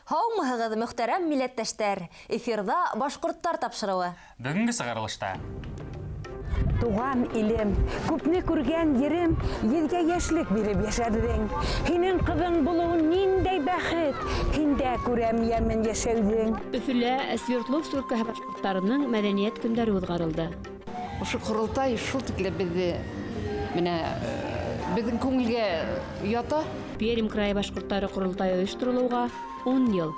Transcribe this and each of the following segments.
Һаумыһығыҙ, мөхтәрәм милләттәштәр. Эфирда башҡорттар тапшырыуы. Бөгөнгө сығарылышта. Туған илем, күпне күргән ерем, елгә яшлек биреп йәшәрҙең. Һинең ҡыҙың булыуын ниндәй бәхет, һиндә күрәм йәмен йәшәүҙең. Өфөлә Свердловск өлкәһе башҡорттарының мәҙәниәт көндәре уҙғарылды. Ошо ҡоролтай шул тиклем беҙҙең күңелгә ята. Пермь крайы башҡорттары ҡоролтайы ойошторолоуға 10 йыл.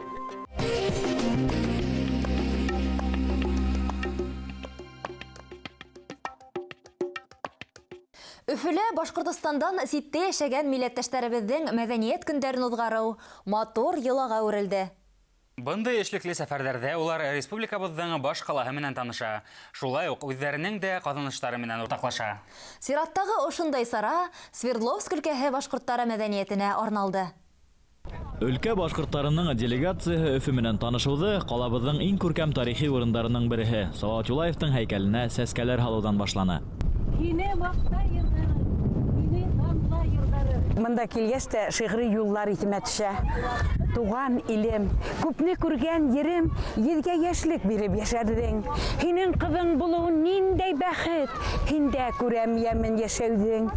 Өфөлә Башҡортостандан ситтә йәшәгән милләттәштәребеҙҙең мәҙәниәт көндәрен уҙғарыу матур йылаға үрелде. Бындай эшлекле сәфәрҙәрҙә улар республикабыҙҙың баш ҡалаһы менән таныша. Шулай уҡ үҙҙәренең дә ҡаҙаныштары менән уртаҡлаша. Сираттағы ошондай сара Свердловск өлкәһе башҡорттары мәҙәниәтенә арналды. Өлкә башҡорттарының делегацияһы Өфө менән танышыуҙы ҡалабыҙҙың иң күркәм тарихи урындарының береһе Салауат Юлаевтың һәйкәленә сәскәләр һалыуҙан башланы. Мында килгәс тә шиғри юллар итемә төшә. Туған илем, күпне күргән ерем, елгә яшлек биреп йәшәрҙең. Һинең ҡыҙың булыуын ниндәй бәхет, һиндә күрәм йәмен йәшәүҙең.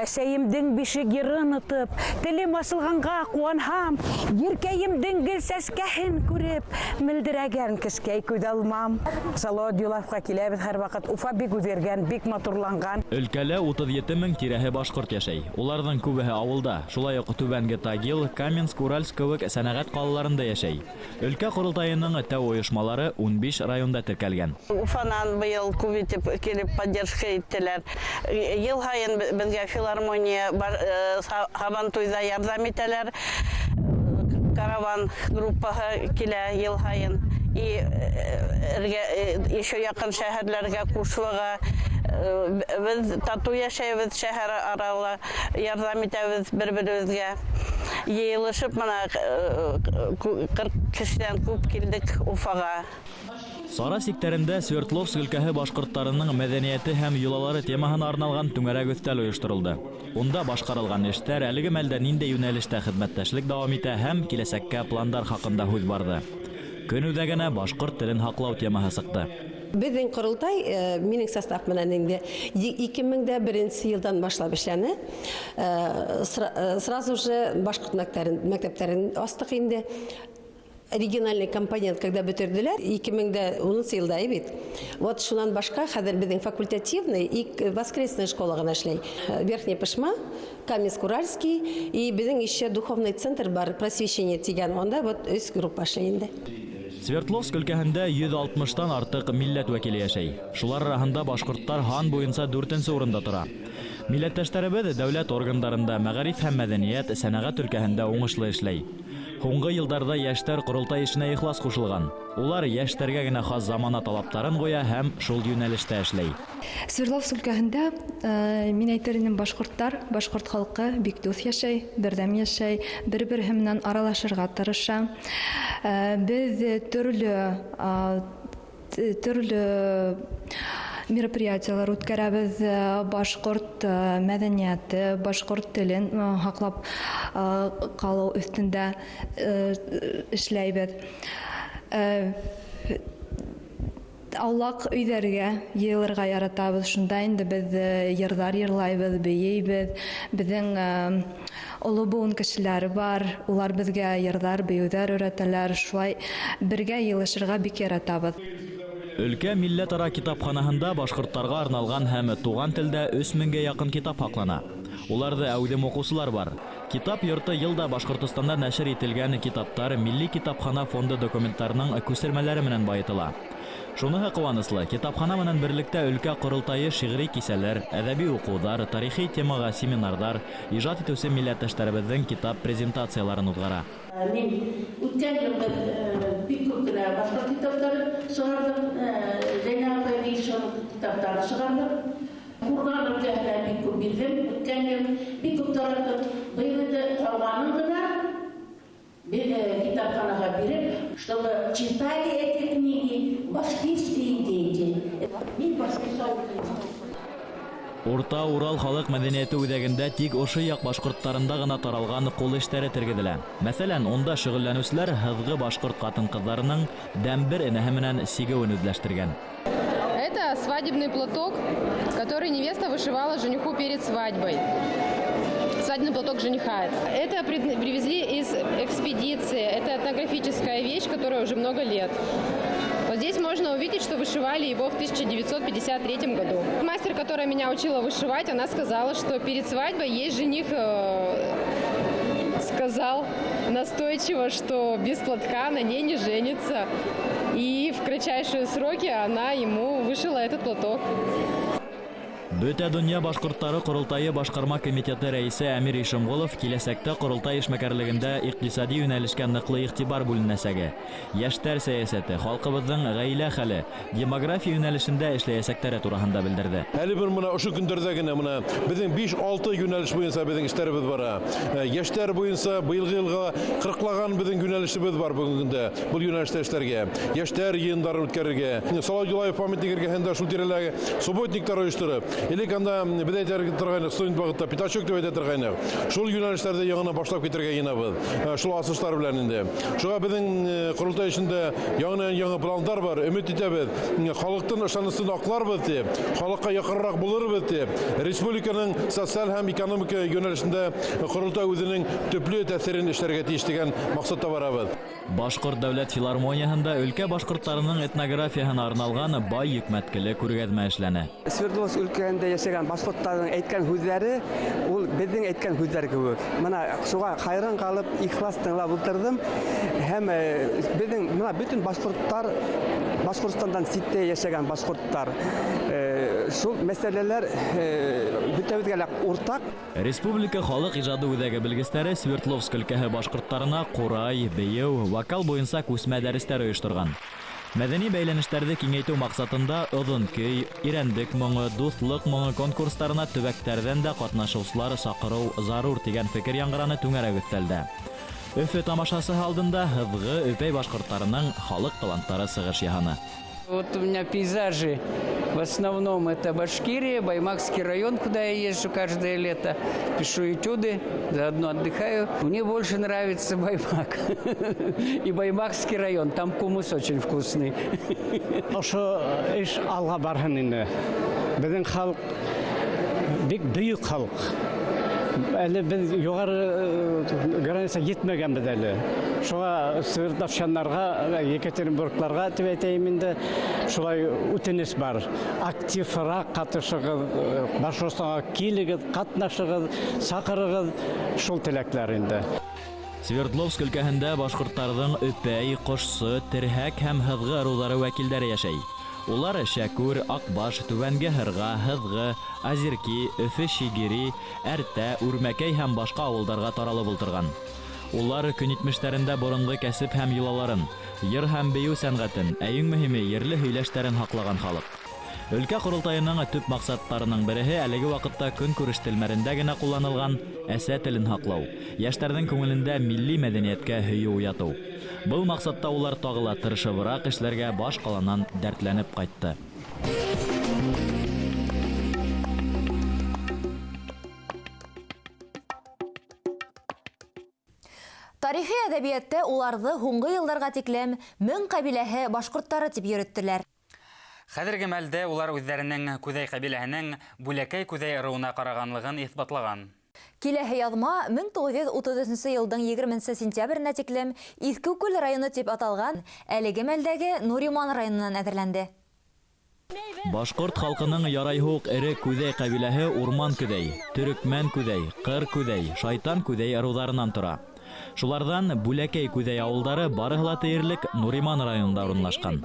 Әсәйемдең бишек йырын ытып, телем асылғанға ҡуанһам, еркәйемдең гел сәскәһен күреп, мелдерәгән кескәй күҙ алмам. Салауат Юлаевҡа киләбеҙ һәр ваҡыт. Уфа бик үҙгәргән, бик матурланған. Өлкәлә 37 мең тирәһе башҡорт йәшәй. Уларҙың күбеһе ауылда, шулай уҡ Түбәнге Тагил, Каменск, Уральск кеүек сәнәғәт ҡалаларында йәшәй. Өлкә ҡоролтайының тәү ойошмалары 15 районда теркәлгән. Уфанан быйыл күп итеп килеп поддержка иттеләр. Йыл һайын беҙгә филармония һабантуйҙа ярҙам итәләр. Караван группаһы килә йыл һайын. Еще яҡын шәһәрләргә, Кушваға, беҙ тату йәшәйбеҙ шәһәр арала, ярҙам итәбеҙ бер-беребеҙгә. Йыйылышып, 40 кешедән күп килдек Уфаға. Сара сиктәрендә Свердловск өлкәһе башҡорттарының мәҙәниәте һәм йолалары темаһына арналған түңәрәк өҫтәл ойошторолды. Унда башҡарылған эштәр, әлеге мәлдә ниндәй йүнәлештә хеҙмәттәшлек дауам итә һәм киләсәккә пландар хаҡында һүҙ барды. Көн үҙәгенә башҡорт телен һаҡлау темаһы сыҡты. Беҙҙең ҡоролтай, минең состав менән инде 2001 йылдан башлап эшләне. Сразу же башҡорт мәктәптәрен астыҡ инде. Региональный компонент, когда бөтөрҙөләр, 2010 йылда бит. Вот шунан башҡа хәҙер беҙҙең факультативный и воскресная школа ғына эшләй. Верхний Пышма, Каменск, Уральский и беҙҙең еще духовный центр бар, просвещение тигән, онда вот 3 группа эшләй инде. Свердловск өлкәһендә 160-тан артыҡ милләт вәкиле йәшәй. Шулар араһында башҡорттар һан буйынса 4-нсе урында тора. Милләттәштәребеҙ дәүләт органдарында мәғариф һәм мәҙәниәт, сәнәғәт өлкәһендә уңышлы эшләй. Һуңғы йылдарҙа йәштәр ҡоролтай эшенә ихлас ҡушылған. Улар йәштәргә генә хас замана талаптарын ҡуя һәм шул йүнәлештә эшләй. Свердловск өлкәһендә мин әйтермен башҡорттар, башҡорт халҡы бик дуҫ йәшәй, берҙәм йәшәй, бер-береһе менән аралашырға тырыша. Беҙ төрлө мероприятиялар үткәрәбеҙ, башҡорт мәҙәниәте, башҡорт телен һаҡлап ҡалыу өҫтөндә эшләйбеҙ. Аулаҡ өйҙәргә йыйылырға яратабыҙ. Шунда инде беҙ йырҙар йырлайбыҙ, бейейбеҙ. Беҙҙең оло быуын кешеләре бар. Улар беҙгә йырҙар, бейеүҙәр өйрәтәләр. Шулай бергә йыйылышырға бик яратабыҙ. Өлкә милләт-ара китапханаһында башҡорттарға арналған һәм туған телдә 3000-гә яҡын китап һаҡлана. Уларҙы әүҙем уҡыусылар бар. Китап йорто йылда Башҡортостанда нәшер ителгән китаптар Милли китапхана фонды документтарының күсермәләре менән байытыла. Шуныһы ҡыуаныслы, китапхана менән берлектә өлкә ҡоролтайы шиғри кисәләр, әҙәби уҡыуҙар, тарихи темаға семинарҙар, ижад итеүсе милләттәштәребеҙҙең китап презентацияларын уҙғара. Мин үткән йыл бик күп кенә башҡорт китаптарын сығарҙым, Зәйнәп Ғәбишеваның китаптарын сығарҙым. Ҡурған өлкәһенә бик күп бирҙем, үткән йыл бик күп тараттым. Быйыл инде ҡалғанын ғына китапханаға биреп, чтобы читали эти книги башкирские дети. Мин башкирса Урта Урал халык мәдәнияте үҙәгендә тик ошо яҡ башҡорттарында гына таралған ҡул эштәре тергеҙелә. Мәҫәлән, унда шөғөлләнеүселәр һыҙғы башҡорт ҡатын-ҡыҙҙарының дәмбер энәһе менән сигеүен үҙләштергән. Это свадебный платок, который невеста вышивала жениху перед свадьбой. Свадебный платок жениха. Это привезли из экспедиции. Это этнографическая вещь, которая уже много лет. Вот здесь можно увидеть, что вышивали его в 1953 году. Мастер, которая меня учила вышивать, она сказала, что перед свадьбой ей жених сказал настойчиво, что без платка на ней не женится. И в кратчайшие сроки она ему вышила этот платок. Бөтә дөнья башҡорттары ҡоролтайы башҡарма комитеты рәйесе Әмир Ишемғолов киләсәктә ҡоролтай эшмәкәрлегендә иҡтисади йүнәлешкә ныҡлы иғтибар бүленәсәге, йәштәр сәйәсәте, халҡыбыҙҙың ғаилә хәле, демография йүнәлешендә эшләйәсәктәре тураһында белдерҙе. Әле бер мына ошо көндәрҙә генә мына беҙҙең 5-6 йүнәлеш буйынса беҙҙең эштәребеҙ бара. Йәштәр буйынса быйылғы йылға 40-лаган беҙҙең йүнәлешебеҙ бар бүгенге көндә был йүнәлештә эшләргә. Йәштәр йыйындарын үткәрергә. Салауат Юлаев памятник эргәһендә шул тирәләге субботниктар оештырып, элек анда беҙ әйтергә торғайныҡ, студент ваҡытта пятачок дип әйтә торғайныҡ. Шул йүнәлештәрҙе яңынан башлап китергә йыйынабыҙ. Шул асыштар белән инде. Шуға беҙҙең ҡоролтай эшендә яңы пландар бар. Өмөт итәбеҙ. Халыҡтың ышанысын аҡларбыҙ тип, халыҡҡа яҡыныраҡ булырбыҙ тип, республиканың социаль һәм экономика йүнәлешендә ҡоролтай үҙенең төплө тәьҫирен эшләргә тейеш дигән маҡсатта барабыҙ. Башҡорт дәүләт филармонияһында өлкә башҡорттарының этнографияһына арналған бай йөкмәткеле күргәҙмә эшләне. Свердловск өлкәһендә йәшәгән башҡорттарҙың әйткән һүҙҙәре ул беҙҙең әйткән һүҙҙәр кеүек. Мына шуға хайран ҡалып, ихлас тыңлап ултырҙым. Һәм беҙҙең мына бөтөн башҡорттар, Башҡортостандан ситтә йәшәгән башҡорттар, шул мәсьәләләр бөтәбеҙгә лә уртаҡ. Республика халыҡ ижады үҙәге белгестәре Свердловск өлкәһе башҡорттарына ҡурай, бейеү, вокал буйынса күсмә дәрестәр ойошторған. Мәҙәни бәйләнештәрҙе киңәйтеү маҡсатында оҙон көй, ирәндек моңо, дуҫлыҡ моңо конкурстарына төбәктәрҙән дә ҡатнашыусылар саҡырыу зарур тигән фекер яңғыраны түңәрәк өҫтәлдә. Өфө тамашасы алдында һыҙғы Өпәй башҡорттарының халыҡ таланттары сығыш яһаны. Вот у меня пейзажи, в основном это Башкирия, Баймакский район, куда я езжу каждое лето, пишу этюды, заодно отдыхаю. Мне больше нравится Баймак и Баймакский район, там кумус очень вкусный. Ошо эш алға барһын инде. Беҙҙең халыҡ бик бөйөк халыҡ. Әле беҙ юғары граница етмәгәнбеҙ әле. Шуға Свердловчанларға, Екатеринбургларға тип әйтәйем инде, шулай үтенес бар. Активыраҡ ҡатышығыҙ, Башҡортостанға килегеҙ, ҡатнашығыҙ, саҡырығыҙ, шул теләктәр инде. Свердловск өлкәһендә башҡорттарҙың Өпәй, Ҡошсо, Терһәк һәм Һыҙғы ырыуҙары вәкилдәре йәшәй. Улар Шәкүр, Аҡбаш, Түбәнге Һырға, Һыҙғы, Азирки, Өфө Шигири, Әртә, Үрмәкәй һәм башҡа ауылдарға таралып ултырған. Улар көнитмештәрендә боронғо кәсеп һәм йолаларын, йыр һәм бейеү сәнғәтен, иң мөһиме ерле һөйләштәрен һаҡлаған халыҡ. Өлкә ҡоролтайының төп маҡсаттарының береһе әлеге ваҡытта көнкүреш телмәрендә генә ҡулланылған әсә телен һаҡлау, йәштәрҙең күңелендә милли мәҙәниәткә һөйөү уятыу. Был маҡсатта улар тағы ла тырышыбыраҡ эшләргә баш ҡаланан дәртләнеп ҡайтты. Тарихи әҙәбиәттә уларҙы һуңғы йылдарға тиклем мең ҡәбиләһе башҡорттары тип йөрөттөләр. Хәҙерге мәлдә улар үҙҙәренең күҙәй ҡәбиләһенең Бүләкәй күҙәй ырыуына ҡарағанлығын иҫбатлаған. Киләһе яҙма 1933 йылдың 20 сентябренә тиклем Иҫкүкүл районы тип аталған әлеге мәлдәге Нуриман районынан әҙерләнде. Башҡорт халҡының ярайһыуҡ эре күҙәй ҡәбиләһе Урман күҙәй, Төрөкмән күҙәй, Ҡыр күҙәй, Шайтан күҙәй ырыуҙарынан тора. Шуларҙан Бүләкәй күҙәй ауылдары барыһы ла тиерлек Нуриман районында урынлашҡан.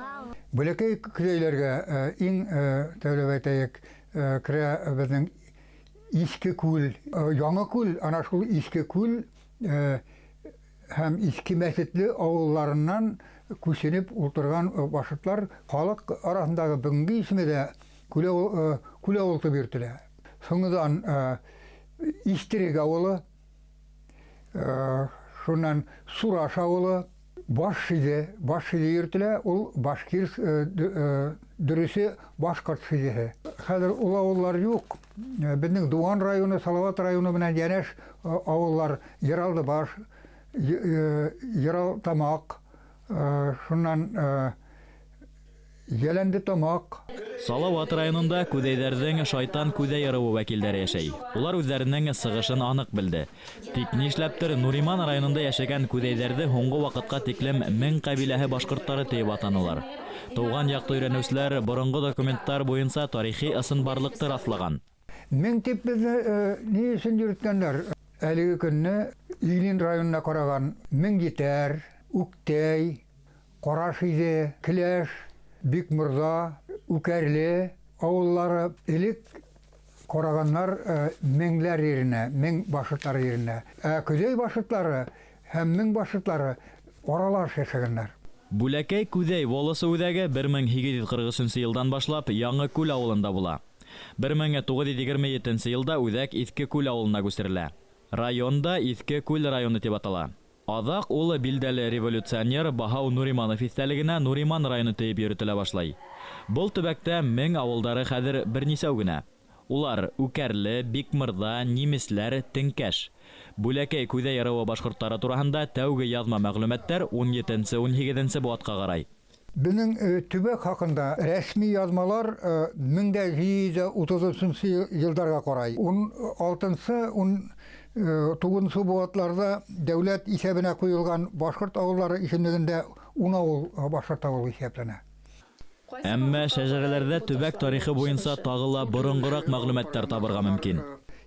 Бүләкәй күҙәйләргә иң тәүләп әйтәйек, керә беҙҙең Иҫке күл, Яңы күл, ана шул Иҫке күл һәм Иҫке Мәсетле ауылларынан күсенеп ултырған башҡорттар халыҡ араһындағы бөгөнгө исеме дә Күл ауылы тип йөрөтөлә. Соңынан Истерек ауылы, шунан Сураш ауылы, Башшиде йөрөтөлә, ул башкир дөрөсө башҡорт шиҙеһе. хәзер ул авыллар юк. Безнең Дуан районы, Салават районы белән янәш авыллар Ералды баш, Ерал тамак, шуннан Яланды тамак. Салават районында күдәйдәрдең шайтан күдәй ырыу вәкилләре яшәй. Улар үзләренең сыгышын анык белде. Тик нишләптер Нуриман районында яшәгән күдәйдәрде һуңгы вакытка тиклем 1000 кабиләһе башкортлары дип атаналар. Туган якты өйрәнүчеләр борынгы документлар буенча тарихи ысынбарлыкты раслаган. 1000 тип безне ни өчен йөрткәннәр? Әлеге көнне Илин районына караган 1000 гитар, Уктей, Карашиде, Клеш, Бик Мурза, Үкәрле авыллары элек караганнар 1000ләр yerine, 1000 башытлар yerine. Күдәй башытлары һәм 1000 башытлары аралаш яшәгәннәр. Бүләкәй күдәй Волысы үдәге 1843 елдан башлап Яңы Күл авылында була. 1927 елда үдәк Иске Күл авылына күчерелә. Районда Иске Күл районы дип атала. Адак ул билдәле революционер Баһау Нуриманов истәлегенә Нуриман районы тип йөртелә башлай. Бұл төбәктә 1000 авылдары хәзер бернисәү генә. Улар Үкәрле, Бикмырда, Немисләр, Теңкәш. Бүләкәй күдәй ырыуы башкортлары турында тәүге язма мәгълүматлар 17-18 буатка карай. Безнең төбәк хакында рәсми язмалар 1730 елларга карай. 16-19 буатларда дәүләт исәбенә куелган башкорт авыллары исемлегендә 10 авыл башкорт авылы исәпләнә. Әмма шәҗәрәләрдә төбәк тарихы буенча тагыла борынгырак мәгълүматлар табырга мөмкин.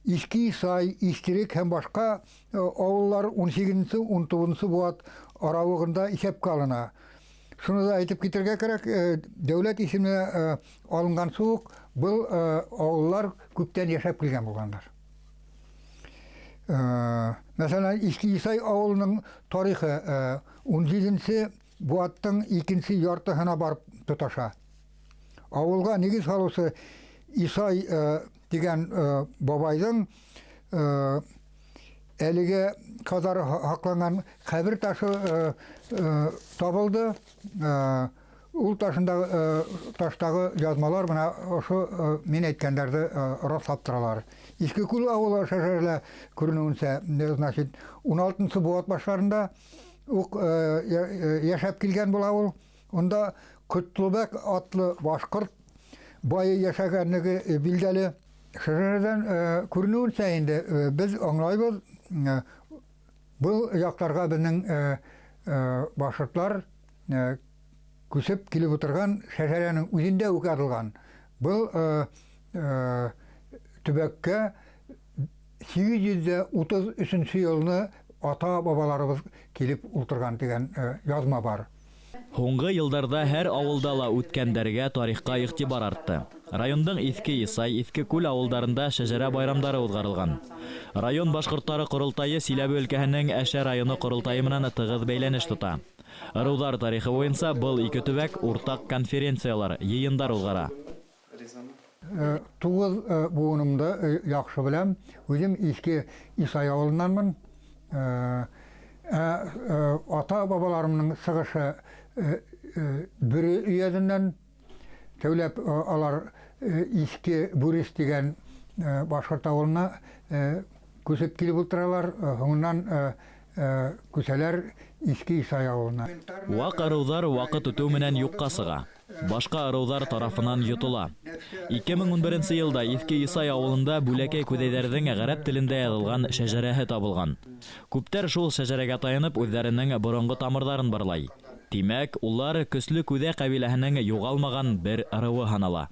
Иске Сай, Истерек һәм башка авыллар 18-19 буат аралыгында исәпкә алына. Шуны да әйтеп китәргә кирәк, дәүләт исеменә алынган сук был авыллар күптән яшәп килгән булганнар. Мәсәлән, Иске Сай авылының тарихы 17-нче буаттың 2-нче яртыһына барып тоташа. Авылга нигез салусы Исай дигән бабайның әлеге казары хакланган кабер ташы табылды. Ул таштагы язмалар менә ошо мен әйткәннәрне раслап торалар. Иске Күл авылы шәһәрендә күренүенчә, значит, 16-нчы буат башларында ук яшәп килгән була ул. Онда Көтлебек атлы башкорт бае яшәгәнлеге билдәле. Шәһәрдән күренүенчә инде без аңлайбыз, бұл яктарга безнең башкортлар күсеп килеп утырган шәһәрнең үзендә үк атылган. Бұл төбәккә 833 елны ата-бабаларыбыз килеп утырган дигән язма бар. Һуңгы елдарда һәр авылда ла үткәндәргә тарихка игътибар артты. Райондың Иске Исай, Иске Күл авылдарында шәҗәрә байрамдары узгарылган. Район башкортлары курылтайы Силәбе өлкәһенең Әшә районы курылтайы менән тыгыз бәйләнеш тота. Ырыулар тарихы буенча был ике төбәк уртак конференциялар, йыендар узгара. 9 буынымды яхшы беләм. Үзем Иске Исай авылыннанмын. Ата-бабаларымның сыгышы бер өйәдәннән тәүләп алар Иске Бурис дигән башкорт авылына күсеп килеп утыралар. Һуңнан күсәләр Иске Исай авылына. Вак ырыулар вакыт үтү менән юкка сыга. Башка ырыулар тарафынан йотыла. 2011 елда Иске Исай авылында бүләкәй күдәйдәрнең гарәп телендә язылган шәҗәрәһе табылган. Күптәр шул шәҗәрәгә таянып үзләренең борынгы тамырларын барлай. Димәк, улар көсле күдә кабиләһенең югалмаган бер ырыуы һанала.